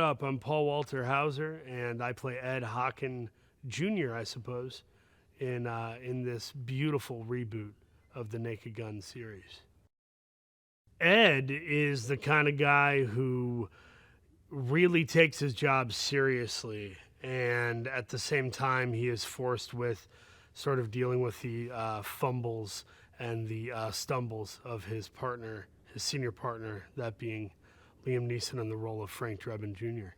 up? I'm Paul Walter Hauser, and I play Ed Hocken Jr., I suppose, in this beautiful reboot of the Naked Gun series. Ed is the kind of guy who really takes his job seriously, and at the same time, he is forced with sort of dealing with the fumbles and the stumbles of his partner, his senior partner, that being Liam Neeson in the role of Frank Drebin Jr.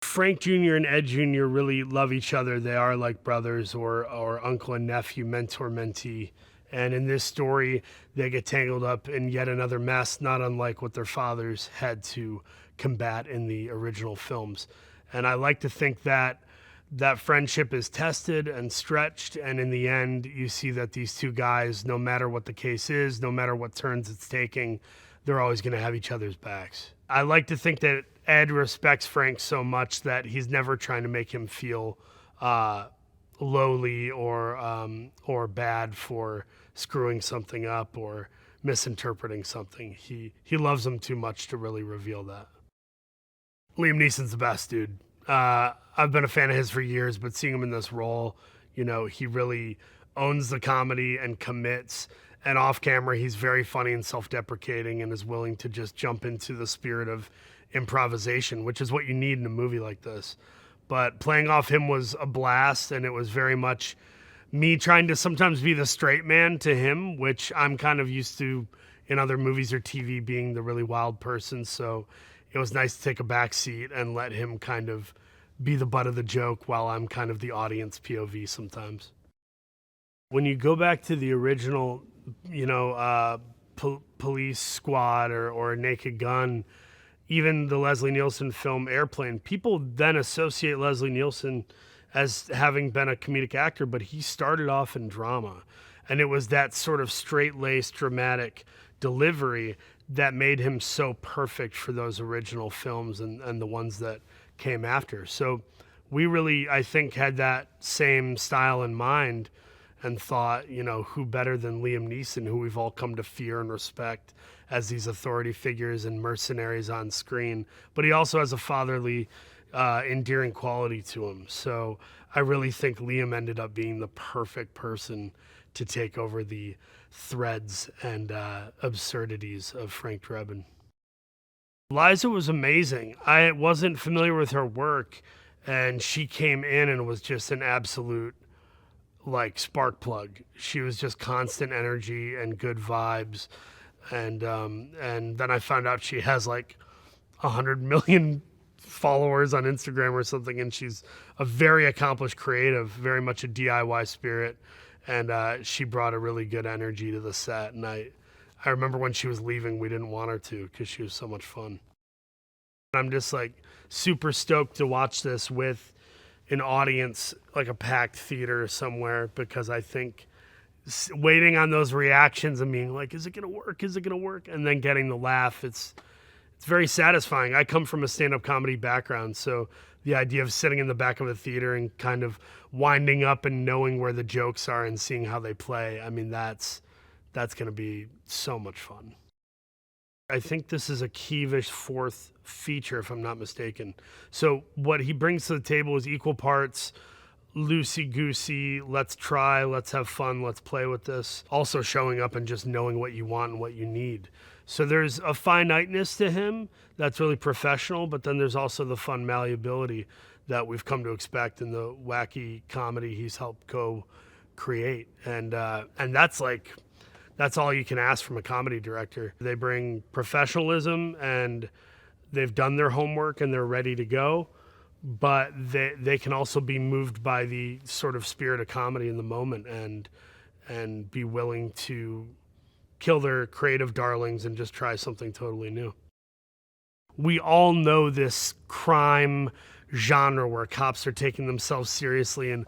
Frank Jr. and Ed Jr. really love each other. They are like brothers or uncle and nephew, mentor-mentee. And in this story, they get tangled up in yet another mess, not unlike what their fathers had to combat in the original films. And I like to think that that friendship is tested and stretched, and in the end, you see that these two guys, no matter what the case is, no matter what turns it's taking, they're always going to have each other's backs. I like to think that Ed respects Frank so much that he's never trying to make him feel lowly or bad for screwing something up or misinterpreting something. He loves him too much to really reveal that. Liam Neeson's the best, dude. I've been a fan of his for years, but seeing him in this role, you know, he really owns the comedy and commits. And off camera, he's very funny and self-deprecating and is willing to just jump into the spirit of improvisation, which is what you need in a movie like this. But playing off him was a blast, and it was very much me trying to sometimes be the straight man to him, which I'm kind of used to in other movies or TV, being the really wild person. So it was nice to take a back seat and let him kind of be the butt of the joke while I'm kind of the audience POV sometimes. When you go back to the original, you know, Police Squad or Naked Gun, even the Leslie Nielsen film Airplane, people then associate Leslie Nielsen as having been a comedic actor, but he started off in drama. And it was that sort of straight-laced, dramatic delivery that made him so perfect for those original films and the ones that came after. So we really, I think, had that same style in mind and thought, you know, who better than Liam Neeson, who we've all come to fear and respect as these authority figures and mercenaries on screen. But he also has a fatherly, endearing quality to him. So I really think Liam ended up being the perfect person to take over the threads and absurdities of Frank Drebin. Liza was amazing. I wasn't familiar with her work, and she came in and was just an absolute like spark plug. She was just constant energy and good vibes. And then I found out she has like 100 million followers on Instagram or something, and she's a very accomplished creative, very much a DIY spirit, and she brought a really good energy to the set. And I remember when she was leaving, we didn't want her to because she was so much fun. I'm just like super stoked to watch this with an audience, like a packed theater somewhere, because I think waiting on those reactions and being like, is it going to work? Is it going to work? And then getting the laugh, it's very satisfying. I come from a stand-up comedy background, so the idea of sitting in the back of a theater and kind of winding up and knowing where the jokes are and seeing how they play, I mean, that's going to be so much fun. I think this is Akiva's fourth feature, if I'm not mistaken. So what he brings to the table is equal parts loosey-goosey, let's try, let's have fun, let's play with this. Also showing up and just knowing what you want and what you need. So there's a finiteness to him that's really professional, but then there's also the fun malleability that we've come to expect in the wacky comedy he's helped co-create. And that's all you can ask from a comedy director. They bring professionalism and they've done their homework and they're ready to go, but they can also be moved by the sort of spirit of comedy in the moment and be willing to kill their creative darlings and just try something totally new. We all know this crime genre where cops are taking themselves seriously and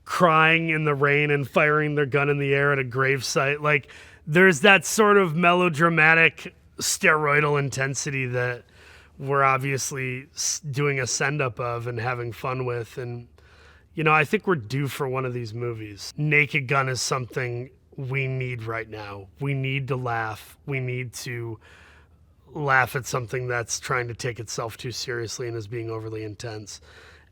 crying in the rain and firing their gun in the air at a gravesite. Like, there's that sort of melodramatic steroidal intensity that we're obviously doing a send-up of and having fun with. And, you know, I think we're due for one of these movies. Naked Gun is something we need right now. We need to laugh. We need to laugh at something that's trying to take itself too seriously and is being overly intense.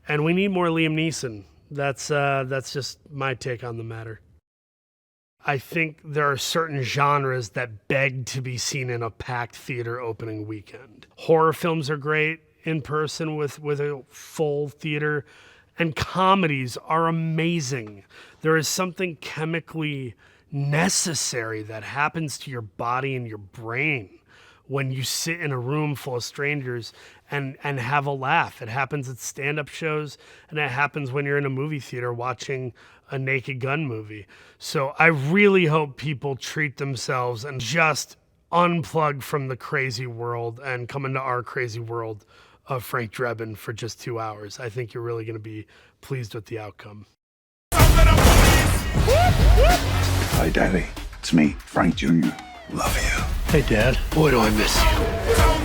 And we need more Liam Neeson. That's just my take on the matter. I think there are certain genres that beg to be seen in a packed theater opening weekend. Horror films are great in person with a full theater, and comedies are amazing. There is something chemically necessary that happens to your body and your brain when you sit in a room full of strangers and have a laugh. It happens at stand-up shows, and it happens when you're in a movie theater watching a Naked Gun movie. So I really hope people treat themselves and just unplug from the crazy world and come into our crazy world of Frank Drebin for just 2 hours. I think you're really going to be pleased with the outcome. Hi, Daddy. It's me, Frank Jr. Love you. Hey, Dad. Boy, do I miss you.